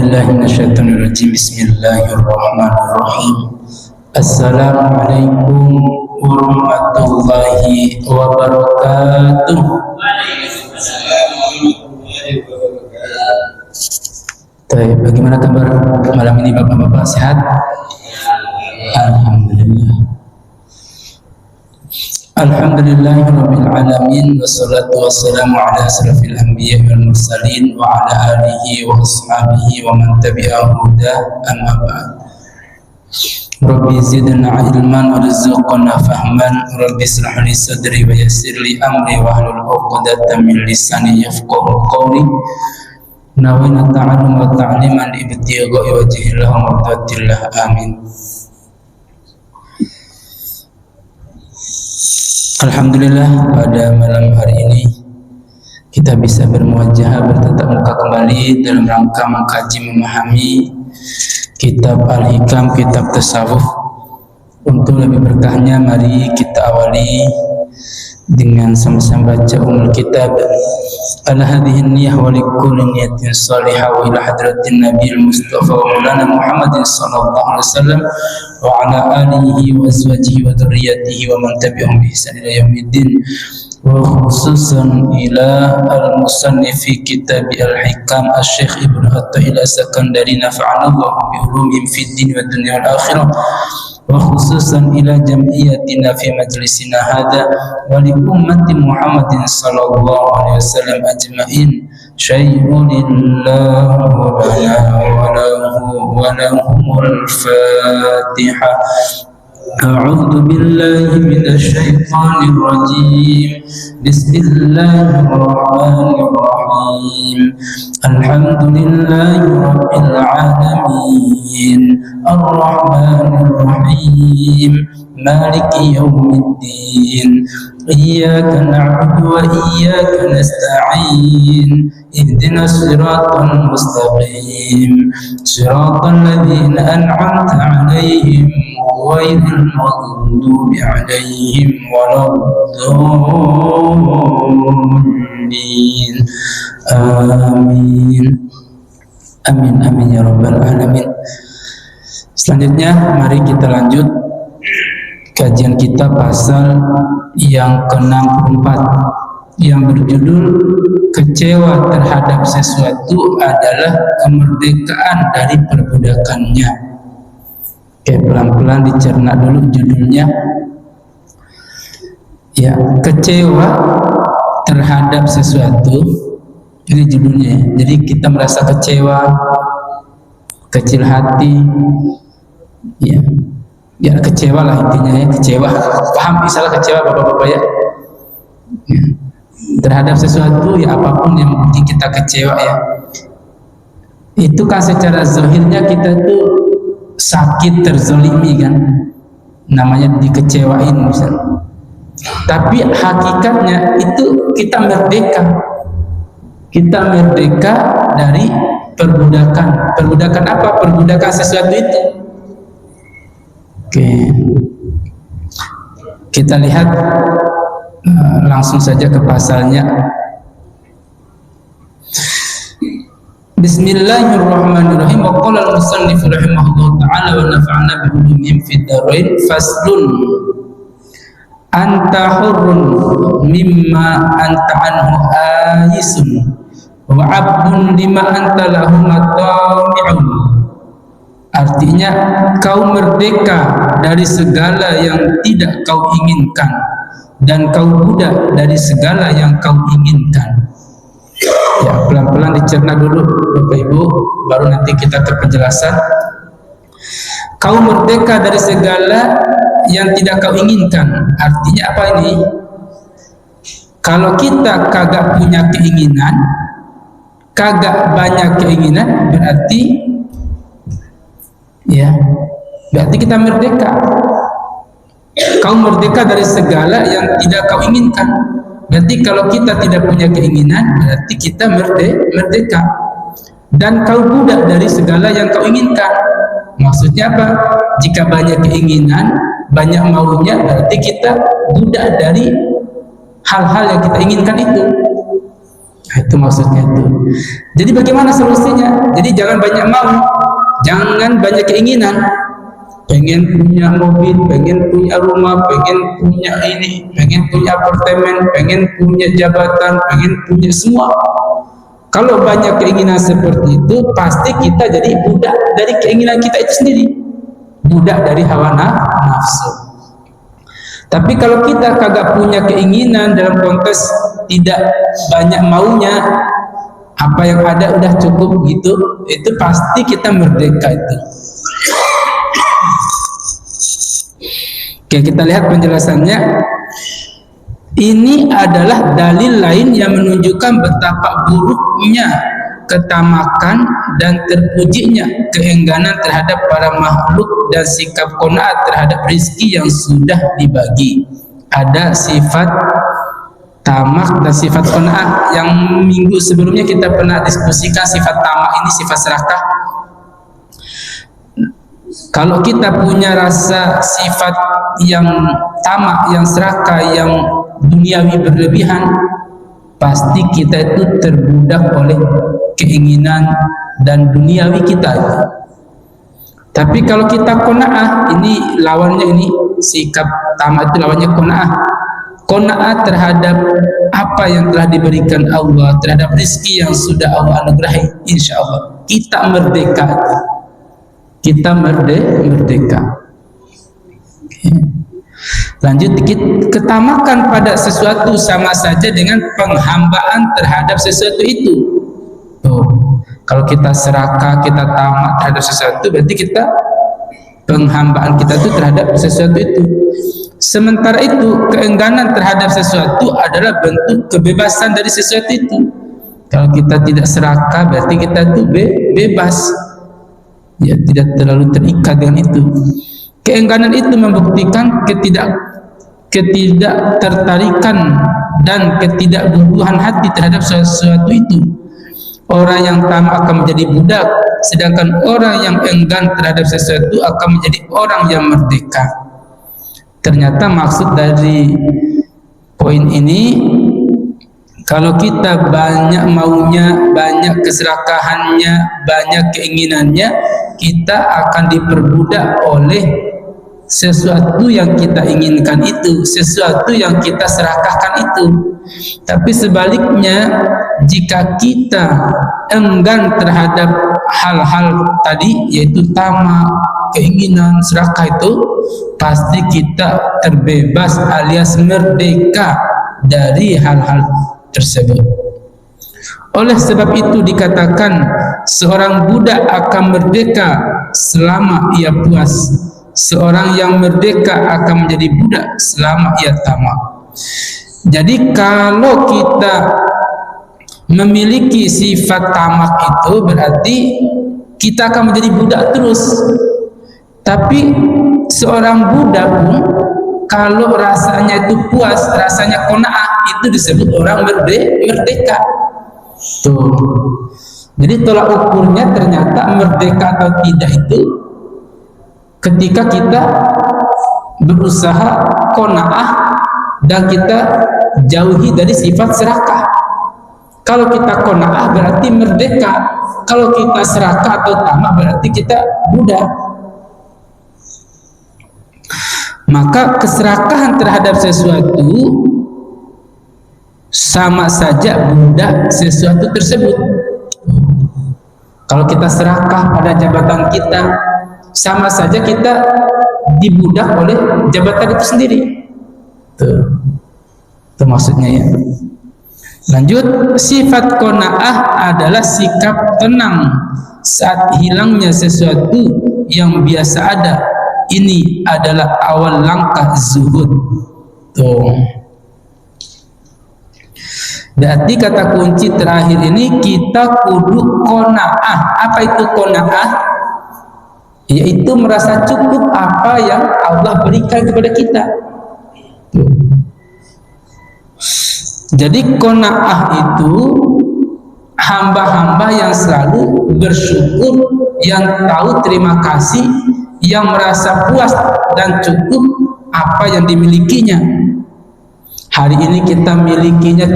A'udzubillahiminasyaitonirrajim. Bismillahirrahmanirrahim. Assalamualaikum warahmatullahi wabarakatuh. Bagaimana kabar malam ini Bapak-bapak, sehat? Alhamdulillah. Alhamdulillahirabbil alamin, wassalatu wassalamu ala asrofil anbiya'i wal mursalin wa ala alihi wa ashabihi wa man tabi'ahum huda, amma ba'd. Rabbi zidna ilman warzuqna fahman, rabbi ishrah li sadri wa yassir li amri wahlul 'uqdatam min lisani yafqahu qawli. Nawaitu ta'allum wa ta'liman ibtigha'i wajhillah wa mardatillah, amin. Alhamdulillah, pada malam hari ini kita bisa bermuajahah, bertatap muka kembali dalam rangka mengkaji, memahami kitab Al-Hikam, kitab tasawuf. Untuk lebih berkahnya, mari kita awali dengan sama-sama baca umul kitab. Ala hadhihi niyyah wa likulli niyatin salihah wa ila hadratin nabiyil mustafa wa maulana Muhammadin sallallahu alaihi wasallam wa ala alihi wa azwajihi wa dhurriyyatihi wa man tabi'ahum bi ihsan ila yaumiddin, wa khususan ila al-musannif fi kitab al-hikam asy-syekh Ibnu Athaillah As-Sakandari nafa'anallahu bi ulumihim fid din wa dunya wal akhirah, wa khususan ila jam'iyatina fi majlisina hadha wa li ummati Muhammadin sallallahu alaihi wasallam ajma'in. Syai'unillahu lana wa lahumul Fatihah. A'udzu billahi minasy syaithanir rajim. Bismillahirrahmanirrahim. Alhamdulillahi rabbil alamin. Ar-rahmanir rahim. Maliki yaumiddin. Iyyaka na'budu wa iyyaka nasta'in. Ihdinas siratal mustaqim. Siratal ladzina an'amta 'alaihim ghairil maghdubi 'alaihim waladdallin. Amin. Amin amin ya rabbal alamin. Selanjutnya mari kita lanjut kajian kita pasal yang ke-64 yang berjudul kecewa terhadap sesuatu adalah kemerdekaan dari perbudakannya. Oke, pelan-pelan dicerna dulu judulnya. Ya, kecewa terhadap sesuatu, ini judulnya. Jadi kita merasa kecewa, kecil hati, ya kecewa lah intinya, ya kecewa. Paham misalnya kecewa bapak-bapak ya? Terhadap sesuatu, ya apapun yang bikin kita kecewa ya, itu kan secara zahirnya kita tuh sakit, terzolimi kan, namanya dikecewain misalnya. Tapi hakikatnya itu kita merdeka dari perbudakan. Perbudakan apa? Perbudakan sesuatu itu. Oke, kita lihat langsung saja ke pasalnya. Bismillahirrahmanirrahim. Wa qala al-musannif rahimahullah ta'ala wa nafa'ana bi ulumihim fid dharain. Faslun. Anta hurrun mimma anta anhu aisun wa 'abdun lima anta lahu matami'un. Artinya, kau merdeka dari segala yang tidak kau inginkan, dan kau budak dari segala yang kau inginkan. Ya, pelan-pelan dicerna dulu Bapak Ibu, baru nanti kita ke penjelasan. Kau merdeka dari segala yang tidak kau inginkan. Artinya apa ini? Kalau kita kagak punya keinginan, kagak banyak keinginan, berarti kita merdeka. Kau merdeka dari segala yang tidak kau inginkan. Berarti kalau kita tidak punya keinginan, berarti kita merdeka. Dan kau budak dari segala yang kau inginkan. Maksudnya apa? Jika banyak keinginan, banyak maunya, berarti kita budak dari hal-hal yang kita inginkan itu. Itu maksudnya itu. Jadi bagaimana solusinya? Jadi jangan banyak mau, jangan banyak keinginan. Pengen punya mobil, pengen punya rumah, pengen punya ini, pengen punya apartemen, pengen punya jabatan, pengen punya semua. Kalau banyak keinginan seperti itu, pasti kita jadi budak dari keinginan kita itu sendiri, budak dari hawa nafsu. Tapi kalau kita kagak punya keinginan, dalam konteks tidak banyak maunya, apa yang ada udah cukup gitu, itu pasti kita merdeka itu. Oke, kita lihat penjelasannya. Ini adalah dalil lain yang menunjukkan betapa buruknya ketamakan dan terpujinya keengganan terhadap para makhluk dan sikap qanaat terhadap rezeki yang sudah dibagi. Ada sifat tamak dan sifat qanaat. Yang minggu sebelumnya kita pernah diskusikan sifat tamak ini sifat serakah. Kalau kita punya rasa sifat yang tamak, yang serakah, yang duniawi berlebihan, pasti kita itu terbudak oleh keinginan dan duniawi kita. Tapi kalau kita qanaah, ini lawannya, ini sikap tamak itu lawannya qanaah. Qanaah terhadap apa yang telah diberikan Allah, terhadap rezeki yang sudah Allah anugerahi, insya Allah kita merdeka. Kita merdeka. Lanjut dikit, ketamakan pada sesuatu sama saja dengan penghambaan terhadap sesuatu itu. Tuh, kalau kita serakah, kita tamak terhadap sesuatu, berarti kita penghambaan kita itu terhadap sesuatu itu. Sementara itu, keengganan terhadap sesuatu adalah bentuk kebebasan dari sesuatu itu. Kalau kita tidak serakah, berarti kita itu bebas. Ya, tidak terlalu terikat dengan itu. Keengganan itu membuktikan ketidaktertarikan dan ketidakbutuhan hati terhadap sesuatu itu. Orang yang tamak akan menjadi budak, sedangkan orang yang enggan terhadap sesuatu akan menjadi orang yang merdeka. Ternyata maksud dari poin ini, kalau kita banyak maunya, banyak keserakahannya, banyak keinginannya, kita akan diperbudak oleh sesuatu yang kita inginkan itu, sesuatu yang kita serakahkan itu. Tapi sebaliknya, jika kita enggan terhadap hal-hal tadi, yaitu tamak, keinginan, serakah itu, pasti kita terbebas alias merdeka dari hal-hal tersebut. Oleh sebab itu dikatakan seorang budak akan merdeka selama ia puas. Seorang yang merdeka akan menjadi budak selama ia tamak. Jadi kalau kita memiliki sifat tamak itu, berarti kita akan menjadi budak terus. Tapi seorang budak pun kalau rasanya itu puas, rasanya qanaah, itu disebut orang merdeka. Tuh. Jadi tolak ukurnya ternyata merdeka atau tidak itu ketika kita berusaha qanaah dan kita jauhi dari sifat serakah. Kalau kita qanaah berarti merdeka. Kalau kita serakah atau tamak berarti kita budak. Maka keserakahan terhadap sesuatu sama saja budak sesuatu tersebut. Kalau kita serakah pada jabatan kita, sama saja kita dibudak oleh jabatan itu sendiri. Itu maksudnya ya. Lanjut, sifat qanaah adalah sikap tenang saat hilangnya sesuatu yang biasa ada. Ini adalah awal langkah zuhud. Tuh. Berarti kata kunci terakhir ini, kita kudu qanaah. Apa itu qanaah? Yaitu merasa cukup apa yang Allah berikan kepada kita. Tuh. Jadi qanaah itu hamba-hamba yang selalu bersyukur, yang tahu terima kasih, yang merasa puas dan cukup apa yang dimilikinya. Hari ini kita milikinya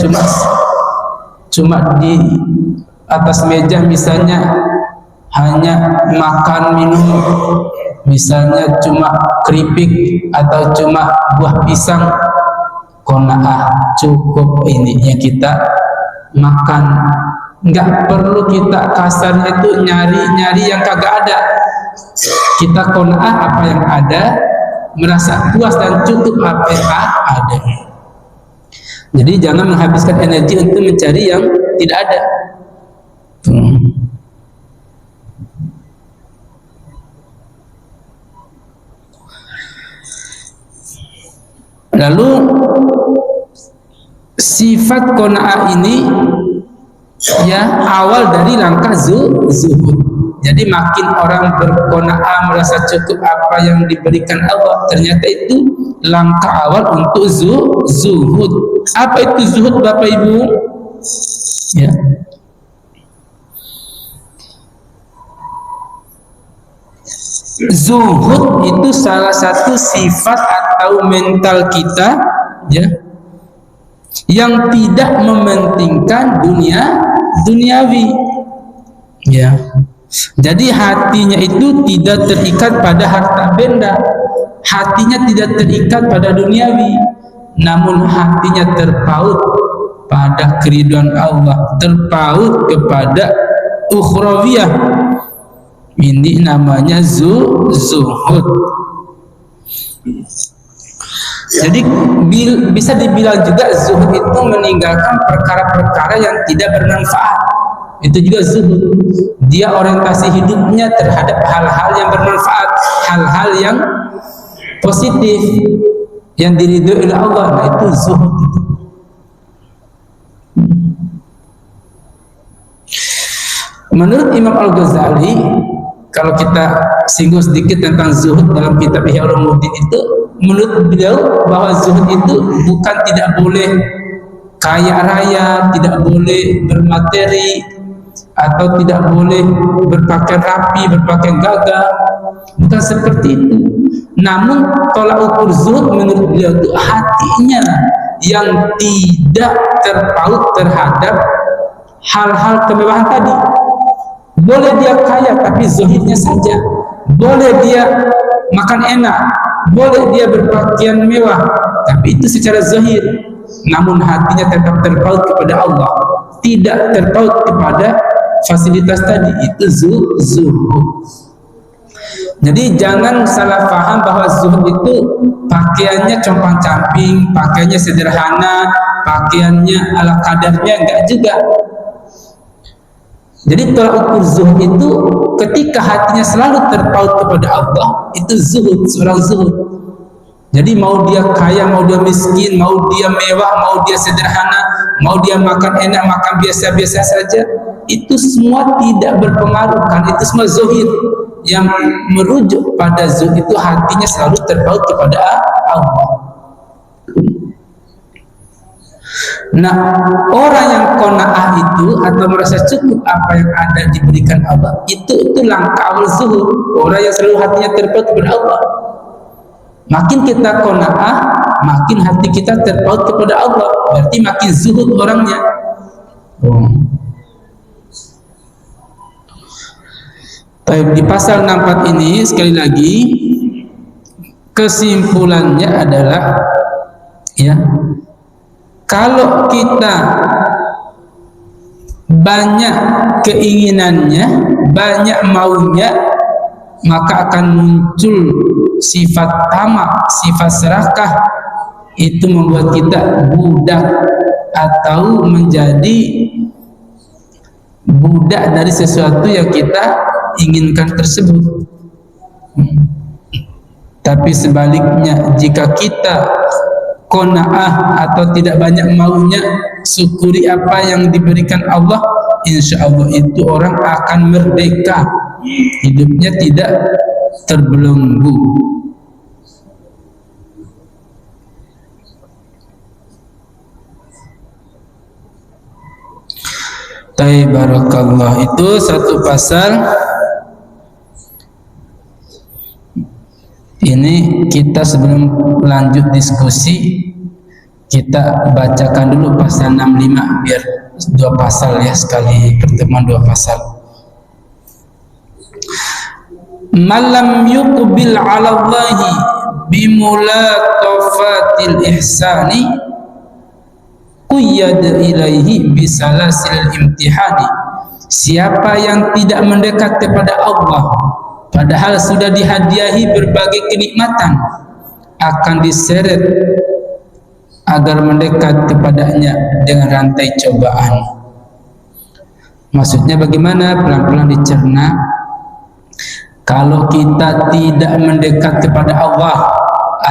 cuma di atas meja misalnya hanya makan minum, misalnya cuma keripik atau cuma buah pisang, qanaah cukup ini yang kita makan. Nggak perlu kita kasarnya itu nyari-nyari yang kagak ada. Kita qanaah apa yang ada, merasa puas dan cukup apa yang ada. Jadi jangan menghabiskan energi untuk mencari yang tidak ada. Lalu sifat qanaah ini ya awal dari langkah zuhud. Jadi makin orang berqanaah, merasa cukup apa yang diberikan Allah, ternyata itu langkah awal untuk zuhud. Apa itu zuhud, Bapak Ibu? Ya. Zuhud itu salah satu sifat atau mental kita, ya, yang tidak mementingkan duniawi, ya. Jadi hatinya itu tidak terikat pada harta benda, hatinya tidak terikat pada duniawi, namun hatinya terpaut pada keridhaan Allah, terpaut kepada ukhrawiyah. Ini namanya zuhud. Jadi bisa dibilang juga zuhud itu meninggalkan perkara-perkara yang tidak bermanfaat. Itu juga zuhud. Dia orientasi hidupnya terhadap hal-hal yang bermanfaat, hal-hal yang positif, yang diridhoi oleh Allah. Nah, itu zuhud itu. Menurut Imam Al-Ghazali, kalau kita singgung sedikit tentang zuhud dalam kitab Ihya Ulumuddin itu, menurut beliau bahwa zuhud itu bukan tidak boleh kaya raya, tidak boleh bermateri, atau tidak boleh berpakaian rapi, berpakaian gagah, bukan seperti itu. Namun tolak ukur zuhud menurut beliau itu hatinya yang tidak terpaut terhadap hal-hal kemewahan tadi. Boleh dia kaya tapi zahidnya saja, boleh dia makan enak, boleh dia berpakaian mewah, tapi itu secara zahir, namun hatinya tetap terpaut kepada Allah, tidak terpaut kepada fasilitas tadi. Itu zuhud. Jadi jangan salah paham bahwa zuhud itu pakaiannya compang-camping, pakaiannya sederhana, pakaiannya ala kadarnya, enggak juga. Jadi tolak ukur zuhud itu ketika hatinya selalu terpaut kepada Allah, itu zuhud, seorang zuhud. Jadi mau dia kaya, mau dia miskin, mau dia mewah, mau dia sederhana, mau dia makan enak, makan biasa-biasa saja, itu semua tidak berpengaruh, kan itu semua zuhud. Yang merujuk pada zuhud itu hatinya selalu terpaut kepada Allah. Nah, orang yang qanaah itu atau merasa cukup apa yang ada diberikan Allah, itu langkah awal zuhud. Orang yang selalu hatinya terpaut kepada Allah. Makin kita qanaah, makin hati kita terpaut kepada Allah, berarti makin zuhud orangnya. Di pasal 64 ini sekali lagi kesimpulannya adalah, ya, kalau kita banyak keinginannya, banyak maunya, maka akan muncul sifat tamak, sifat serakah. Itu membuat kita budak atau menjadi budak dari sesuatu yang kita inginkan tersebut. Tapi sebaliknya, jika kita qanaah atau tidak banyak maunya, syukuri apa yang diberikan Allah, insya Allah itu orang akan merdeka, hidupnya tidak terbelenggu. Barakallah. Itu satu pasal. Ini kita sebelum lanjut diskusi, Kita bacakan dulu pasal 65 biar 2 pasal ya, sekali pertemuan 2 pasal. Malam yuqbil 'ala Allahi bimulatafatil ihsani quyad ilaihi bisalasil imtihani. Siapa yang tidak mendekat kepada Allah padahal sudah dihadiahi berbagai kenikmatan, akan diseret agar mendekat kepadanya dengan rantai cobaan. Maksudnya bagaimana? Pelan-pelan dicerna. Kalau kita tidak mendekat kepada Allah,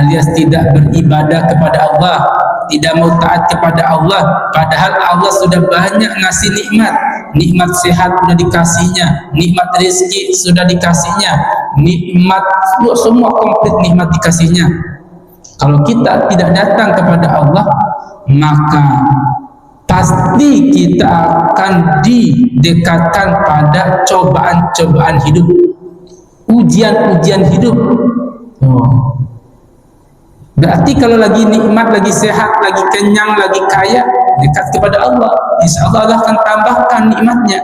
alias tidak beribadah kepada Allah, tidak mau taat kepada Allah, padahal Allah sudah banyak ngasih nikmat. Nikmat sehat sudah dikasihnya, nikmat rezeki sudah dikasihnya, nikmat semua komplit nikmat dikasihnya. Kalau kita tidak datang kepada Allah, maka pasti kita akan didekatkan pada cobaan-cobaan hidup, ujian-ujian hidup. Berarti kalau lagi nikmat, lagi sehat, lagi kenyang, lagi kaya, dekat kepada Allah, insya Allah Allah akan tambahkan nikmatnya.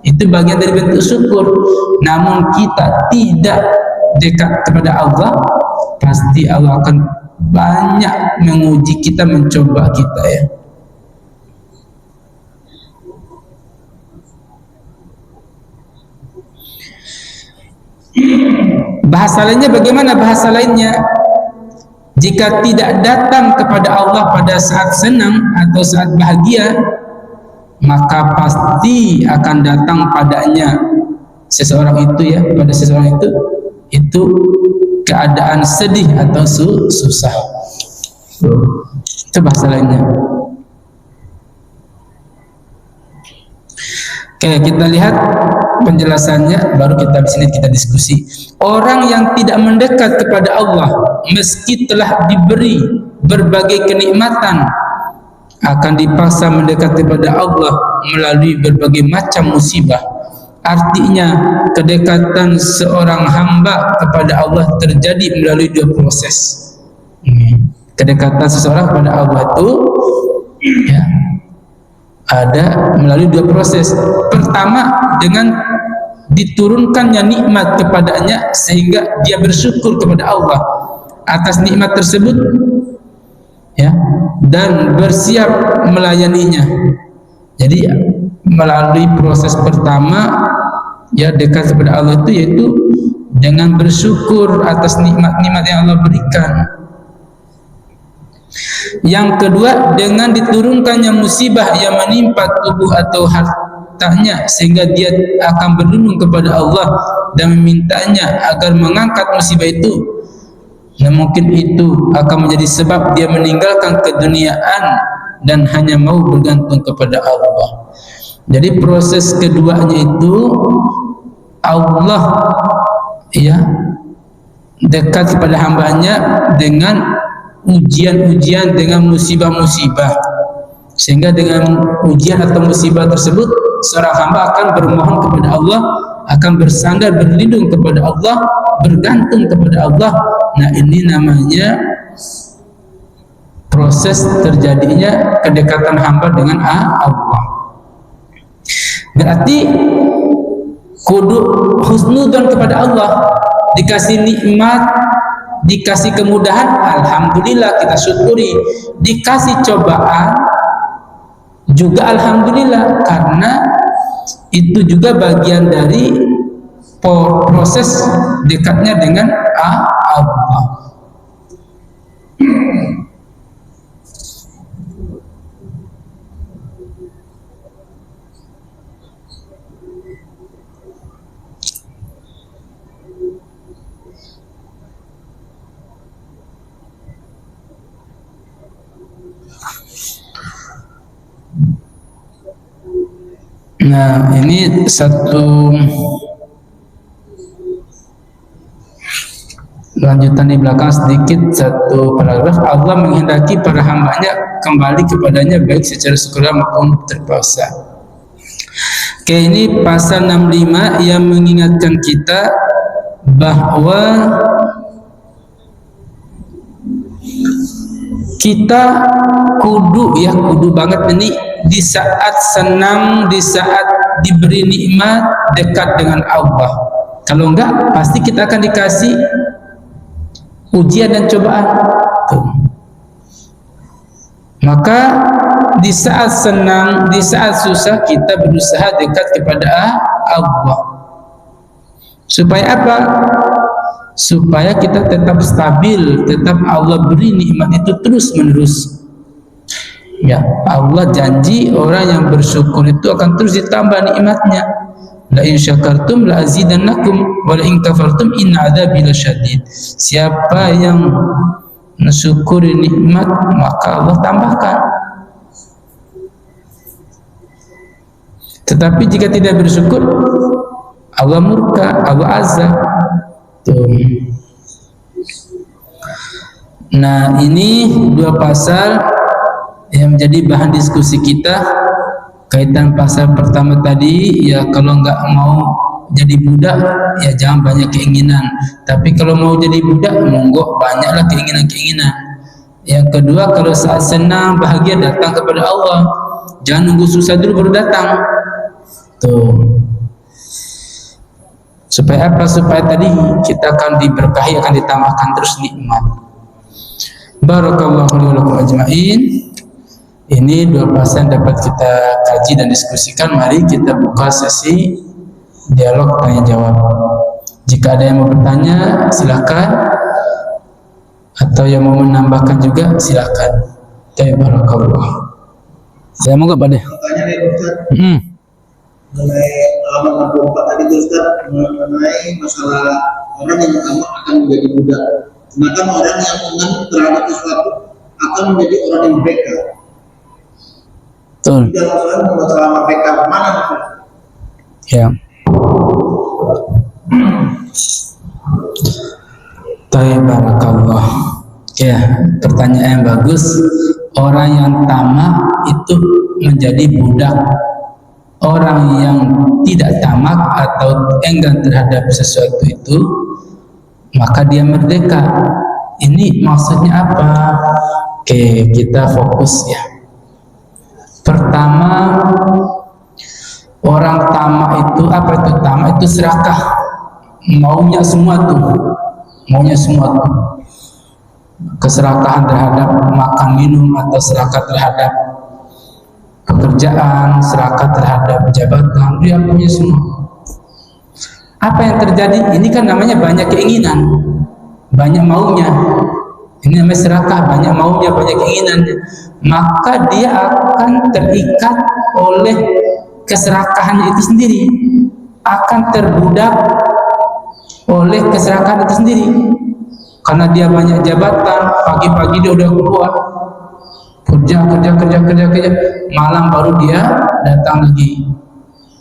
Itu bagian dari bentuk syukur. Namun kita tidak dekat kepada Allah, pasti Allah akan banyak menguji kita, mencoba kita ya. Bahasa lainnya bagaimana? Bahasa lainnya, jika tidak datang kepada Allah pada saat senang atau saat bahagia, maka pasti akan datang padanya seseorang itu ya, pada seseorang itu keadaan sedih atau susah. Itu bahasa lainnya. Oke, kita lihat penjelasannya, baru kita di sini kita diskusi. Orang yang tidak mendekat kepada Allah meski telah diberi berbagai kenikmatan, akan dipaksa mendekat kepada Allah melalui berbagai macam musibah. Artinya kedekatan seorang hamba kepada Allah terjadi melalui 2 proses. Kedekatan seseorang kepada Allah itu ya, ada melalui 2 proses. Pertama, dengan diturunkannya nikmat kepadanya sehingga dia bersyukur kepada Allah atas nikmat tersebut ya, dan bersiap melayaninya. Jadi melalui proses pertama ya, dekat kepada Allah itu yaitu dengan bersyukur atas nikmat-nikmat yang Allah berikan. Yang kedua, dengan diturunkannya musibah yang menimpa tubuh atau hartanya sehingga dia akan berlindung kepada Allah dan memintanya agar mengangkat musibah itu. Nah, mungkin itu akan menjadi sebab dia meninggalkan keduniaan dan hanya mau bergantung kepada Allah. Jadi proses keduanya itu Allah ya dekat kepada hambanya dengan ujian-ujian, dengan musibah-musibah, sehingga dengan ujian atau musibah tersebut seorang hamba akan bermohon kepada Allah, akan bersandar berlindung kepada Allah, bergantung kepada Allah. Nah, ini namanya proses terjadinya kedekatan hamba dengan Allah. Berarti kudu husnudzon kepada Allah, dikasih nikmat, dikasih kemudahan, alhamdulillah kita syukuri. Dikasih cobaan juga alhamdulillah, karena itu juga bagian dari proses dekatnya dengan Allah. Nah, ini satu lanjutan di belakang sedikit, satu paragraf. Allah menghendaki para hambanya kembali kepadanya baik secara sukarela maupun terpaksa. Oke, ini pasal 65 yang mengingatkan kita bahwa kita kudu banget ini di saat senang, di saat diberi nikmat dekat dengan Allah. Kalau enggak, pasti kita akan dikasih ujian dan cobaan. Tuh. Maka di saat senang, di saat susah, kita berusaha dekat kepada Allah. Supaya apa? Supaya kita tetap stabil, tetap Allah beri nikmat itu terus menerus. Ya, Allah janji orang yang bersyukur itu akan terus ditambah nikmatnya. La in syakartum la azidannakum wa la in kafartum inna adzabi lasyadid. Siapa yang mensyukuri nikmat, maka Allah tambahkan. Tetapi jika tidak bersyukur, Allah murka, Allah azab. Nah, ini dua pasal yang menjadi bahan diskusi kita. Kaitan pasal pertama tadi, ya kalau nggak mau jadi budak, ya jangan banyak keinginan. Tapi kalau mau jadi budak, monggo banyaklah keinginan-keinginan. Yang kedua, kalau saat senang, bahagia, datang kepada Allah. Jangan nunggu susah dulu baru datang. Tuh. Supaya apa? Supaya tadi kita akan diberkahi, akan ditambahkan terus nikmat. Barakallahu li wa lakum ajma'in. Ini dua pasal dapat kita kaji dan diskusikan. Mari kita buka sesi dialog tanya jawab. Jika ada yang mau bertanya, silakan. Atau yang mau menambahkan juga, silakan. Barakallah. Saya mau nggak, Pak deh? Pertanyaan dari Ustaz. Mengenai halaman 64 tadi Ustaz, mengenai masalah orang yang akan menjadi budak. Sedangkan orang yang menganut terhadap sesuatu akan menjadi orang yang merdeka. Betul. Dalam masalah merdeka mana Ustaz? Ya. Barakallah. Ya, pertanyaan yang bagus. Orang yang tamak itu menjadi budak. Orang yang tidak tamak atau enggan terhadap sesuatu itu, maka dia merdeka. Ini maksudnya apa? Oke, kita fokus ya. Pertama, orang tamak itu apa itu? Tamak itu serakah, maunya semua tuh, keserakahan terhadap makan minum, atau serakah terhadap pekerjaan, serakah terhadap jabatan, dia punya semua. Apa yang terjadi? Ini kan namanya banyak keinginan, banyak maunya. Ini namanya serakah, banyak maunya, banyak keinginannya. Maka dia akan terikat oleh keserakahan itu sendiri, akan terbudak oleh keserakahan itu sendiri. Karena dia banyak jabatan, pagi-pagi dia udah keluar kerja, malam baru dia datang lagi,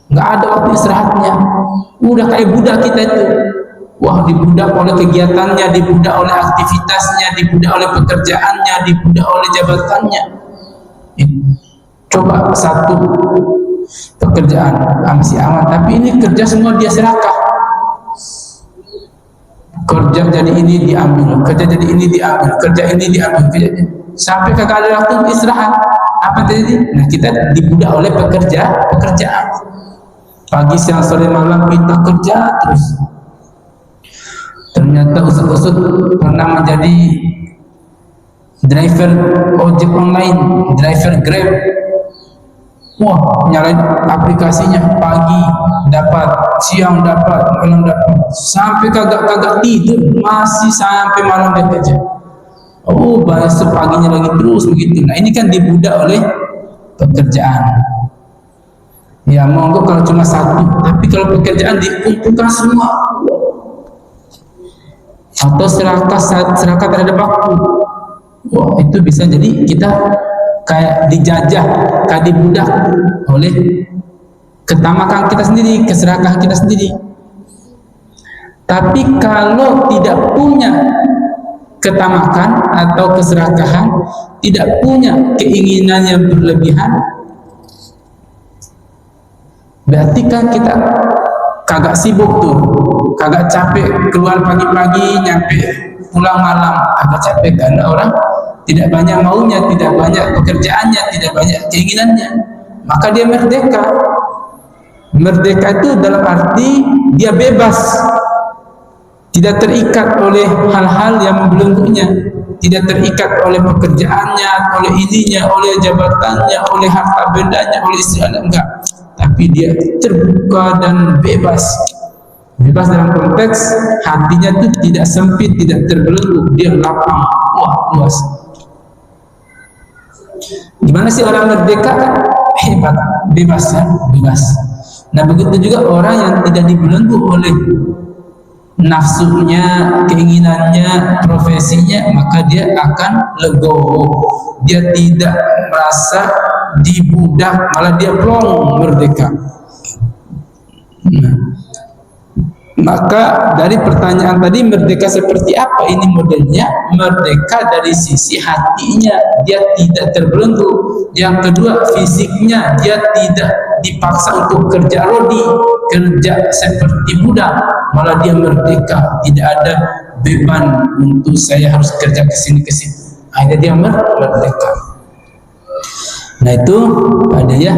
nggak ada waktu istirahatnya. Udah kayak budak kita itu. Wah, dibudak oleh kegiatannya, dibudak oleh aktivitasnya, dibudak oleh pekerjaannya, dibudak oleh jabatannya. Coba satu pekerjaan masih aman, tapi ini kerja semua dia serakah. Kerja jadi ini diambil, kerja jadi ini diambil, kerja ini diambil, sampai kagak ada waktu istirahat. Apa terjadi? Nah, kita dibudak oleh pekerjaan. Pagi, siang, sore, malam kita kerja terus. Ternyata usut-usut pernah menjadi driver ojek online, driver Grab. Wah, nyalain aplikasinya, pagi dapat, siang dapat, malam dapat, sampai kagak tidur, masih sampai malam dia kerja. Oh, besok paginya lagi terus begitu. Nah, ini kan dibudak oleh pekerjaan. Ya, monggo kalau cuma satu, tapi kalau pekerjaan dikumpulkan semua. Atau serakah terhadap waktu. Wah, itu bisa jadi kita kayak dijajah, kayak dibudak oleh ketamakan kita sendiri, keserakahan kita sendiri. Tapi kalau tidak punya ketamakan atau keserakahan, tidak punya keinginan yang berlebihan, berarti kan kita kagak sibuk tuh, kagak capek keluar pagi-pagi nyampe pulang malam, agak capek karena orang tidak banyak maunya, tidak banyak pekerjaannya, tidak banyak keinginannya, maka dia merdeka. Merdeka itu dalam arti dia bebas, tidak terikat oleh hal-hal yang membelenggunya, tidak terikat oleh pekerjaannya, oleh ininya, oleh jabatannya, oleh harta bendanya, oleh istri anak, enggak. Tapi dia terbuka dan bebas. Bebas dalam konteks hatinya itu tidak sempit, tidak terbelenggu, dia lapang, luas. Gimana sih orang merdeka? Hebat, bebas kan? Bebas. Nah begitu juga orang yang tidak dibelenggu oleh nafsunya, keinginannya, profesinya, maka dia akan legowo. Dia tidak merasa dibudak, malah dia plong, merdeka. Nah, maka dari pertanyaan tadi, merdeka seperti apa ini modelnya? Merdeka dari sisi hatinya, dia tidak terbelenggu. Yang kedua, fisiknya, dia tidak dipaksa untuk kerja rodi, kerja seperti budak, malah dia merdeka, tidak ada beban untuk saya harus kerja ke sini ke situ. Akhirnya dia merdeka. Nah itu ada ya,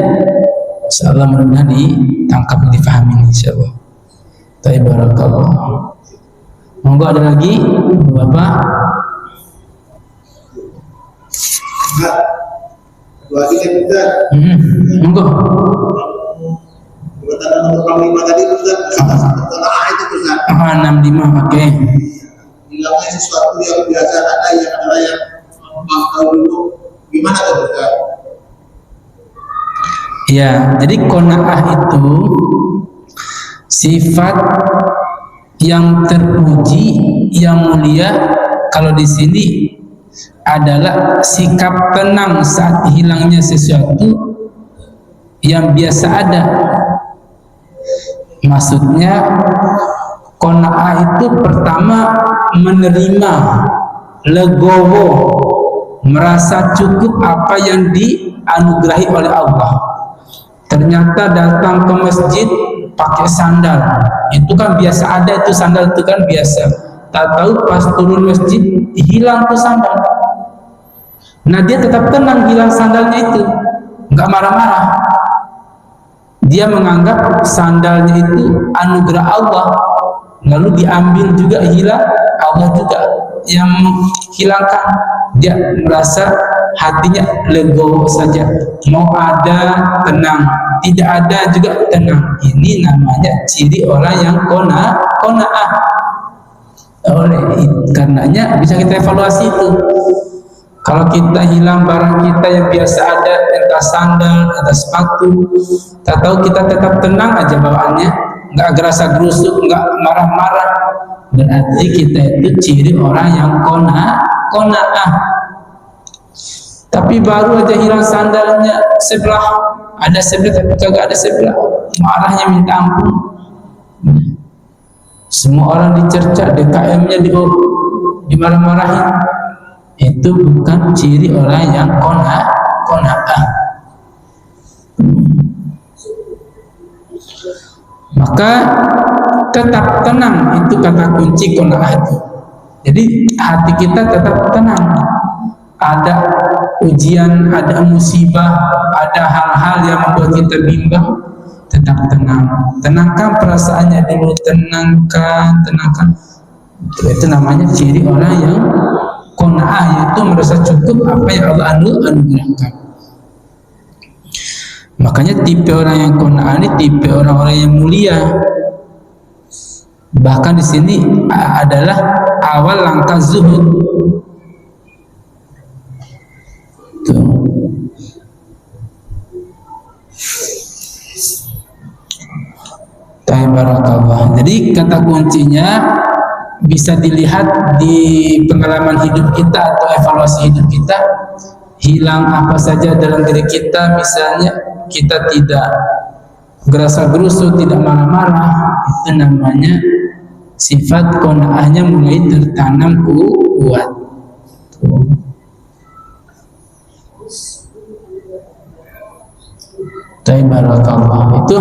insyaallah mudah-mudahan ditangkap, difahami insyaallah. Barakallah. Monggo ada lagi Bapak? Lagi kan kita. Monggo. Pertanyaan nomor 65 tadi Ustaz, kona'ah itu Ustaz. 65, oke. Bilangnya sesuatu yang biasa ada yang tahu dulu, gimana tuh Ustaz? Ya, jadi kona'ah itu sifat yang terpuji, yang mulia. Kalau di sini adalah sikap tenang saat hilangnya sesuatu yang biasa ada. Maksudnya qanaah itu pertama menerima, legowo, merasa cukup apa yang dianugerahi oleh Allah. Ternyata datang ke masjid pakai sandal, itu kan biasa ada, itu sandal itu kan biasa. Tak tahu pas turun masjid hilang tuh sandal. Nah dia tetap tenang, hilang sandalnya itu, nggak marah-marah. Dia menganggap sandalnya itu anugerah Allah, lalu diambil juga, hilang, Allah juga yang menghilangkan. Dia merasa hatinya legowo saja, mau ada tenang, tidak ada juga tenang. Ini namanya ciri orang yang qanaah. Oleh karenanya bisa kita evaluasi itu. Kalau kita hilang barang kita yang biasa ada, entah sandal, entah sepatu, tak tahu kita tetap tenang aja bawaannya, nggak gerasa gerusuk, nggak marah-marah, berarti kita itu ciri orang yang qanaah. Tapi baru aja hilang sandalnya, sebelah ada sebelah tapi kagak ada sebelah, marahnya minta ampun. Semua orang dicerca, DKM-nya dimarah-marahin. Itu bukan ciri orang yang qanaah. Maka tetap tenang, itu kata kunci qanaah itu. Jadi hati kita tetap tenang. Ada ujian, ada musibah, ada hal-hal yang membuat kita bimbang, tetap tenang. Tenangkan perasaannya dulu, tenangkan. Itu namanya ciri orang yang qanaah, yaitu merasa cukup apa yang Allah anugerahkan. Makanya tipe orang yang qanaah ini tipe orang-orang yang mulia. Bahkan di sini adalah awal langkah zuhud. Barakallah. Jadi kata kuncinya bisa dilihat di pengalaman hidup kita atau evaluasi hidup kita. Hilang apa saja dalam diri kita, misalnya kita tidak gerasa gerusu, tidak marah-marah, itu namanya sifat qanaahnya mulai tertanam kuat. Barakallah. Itu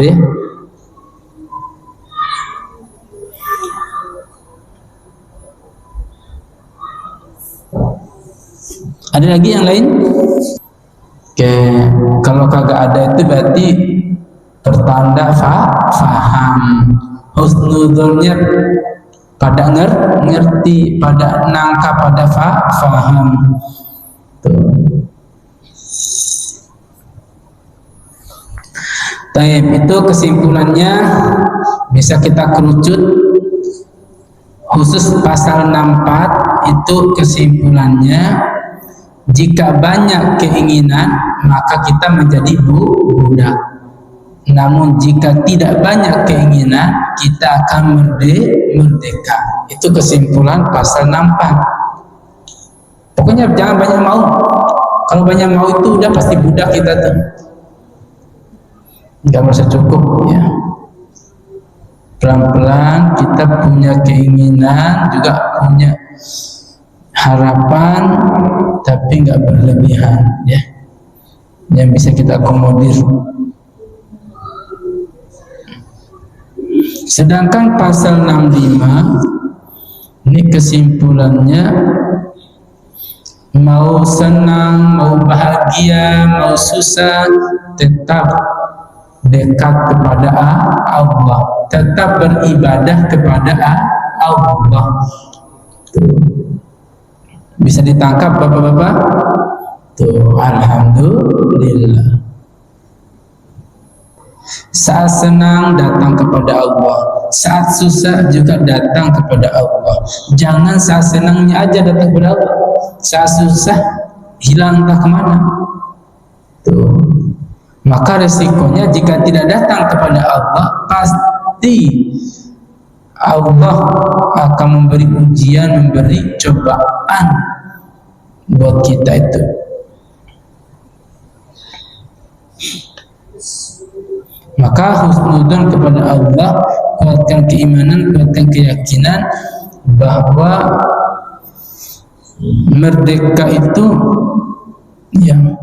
ya. Ada lagi yang lain? Oke, kalau kagak ada itu berarti pertanda faham. Husnudzonnya pada ngerti, pada nangkap, pada faham. Tuh. Taib, itu kesimpulannya bisa kita kerucut khusus pasal 64 itu kesimpulannya, jika banyak keinginan maka kita menjadi budak. Namun jika tidak banyak keinginan kita akan merdeka. Itu kesimpulan pasal 64. Pokoknya jangan banyak mau. Kalau banyak mau itu udah pasti budak kita tuh. Nggak merasa cukup ya. Pelan-pelan kita punya keinginan, juga punya harapan, tapi nggak berlebihan ya. Yang bisa kita akomodir. Sedangkan pasal 65 ini kesimpulannya, mau senang, mau bahagia, mau susah, tetap dekat kepada Allah, tetap beribadah kepada Allah. Tuh. Bisa ditangkap bapak-bapak? Tuh, alhamdulillah. Saat senang datang kepada Allah, saat susah juga datang kepada Allah. Jangan saat senangnya aja datang kepada Allah, saat susah hilang entah kemana. Tuh. Maka resikonya jika tidak datang kepada Allah, pasti Allah akan memberi ujian, memberi cobaan buat kita itu. Maka husnudzon kepada Allah, kuatkan keimanan, kuatkan keyakinan bahwa merdeka itu yang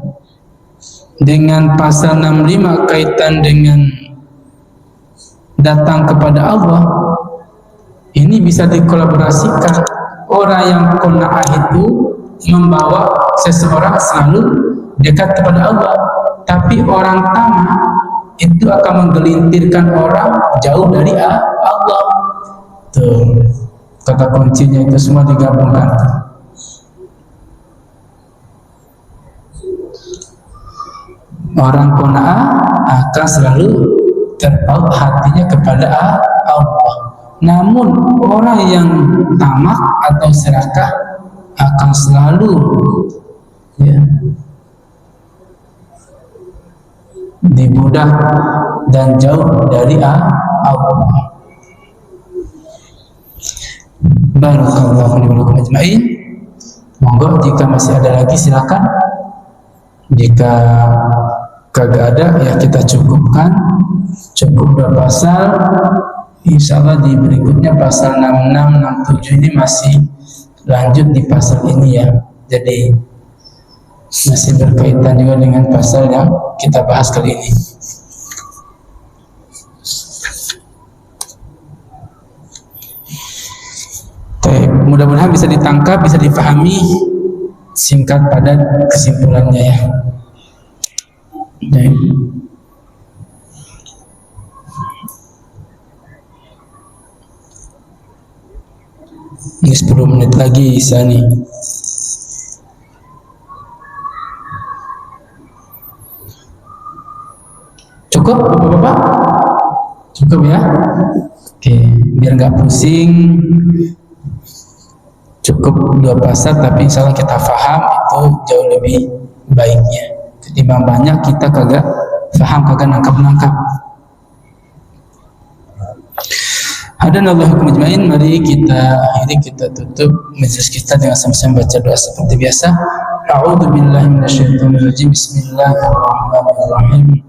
dengan pasal 65 kaitan dengan datang kepada Allah, ini bisa dikolaborasikan. Orang yang qanaah itu membawa seseorang selalu dekat kepada Allah, tapi orang tamak itu akan menggelintirkan orang jauh dari Allah. Tuh, kata kuncinya itu semua digabungkan. Orang qanaah akan selalu terpaut hatinya kepada Allah. Namun orang yang tamak atau serakah akan selalu ya, dibudak dan jauh dari Allah. Barakallahu li wa lakum ajma'in. Monggo jika masih ada lagi silakan. Jika kagak ada ya kita cukupkan, cukup dua pasal. Insyaallah di berikutnya pasal 66, 67 ini masih lanjut di pasal ini ya. Jadi masih berkaitan juga dengan pasal yang kita bahas kali ini. Mudah-mudahan bisa ditangkap, bisa dipahami, singkat padat kesimpulannya ya. Baik. Ini 10 menit lagi Isa nih. Cukup Bapak-bapak? Cukup ya? Oke, biar nggak pusing, cukup dua pasal tapi insya Allah kita paham, itu jauh lebih baiknya ketimbang banyak kita kagak paham, kagak nangkap. Hadanallahu ajmain. Mari kita akhiri, kita tutup majelis kita dengan sama-sama baca doa seperti biasa. A'udzu billahi minasyaitonir rajim. Bismillahirrahmanirrahim.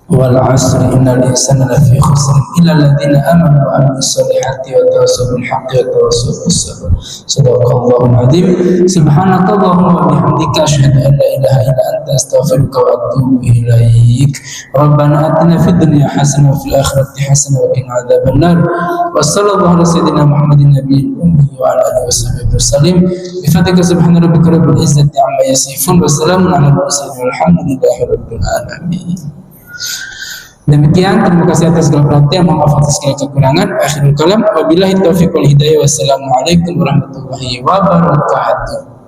Wal 'asri innal insana lafi khusr illa alladziina aamanu wa 'amilus solihati wa tawassaw bil haqqi wa tawassaw bis sabr. Shadaqallahul 'adzim. Subhanakallahumma wa bihamdika asyhadu an la ilaha illa anta astaghfiruka wa atubu ilaik. Rabbana atina fid dunya hasanah wa fil akhirati hasanah wa qina adzabannar. Wa sallallahu ala sayyidina Muhammadin nabiyil ummi wa ala alihi washabihi wasallam. Bi fadlika subhana rabbika rabbil izzati amma yasifun wa salamun ala mursalin walhamdulillahi rabbil alamin. Demikian, terima kasih atas segala perhatian, maaf atas segala kekurangan. Akhirul kalam, wabillahi taufiq wal hidayah. Wassalamualaikum warahmatullahi wabarakatuh.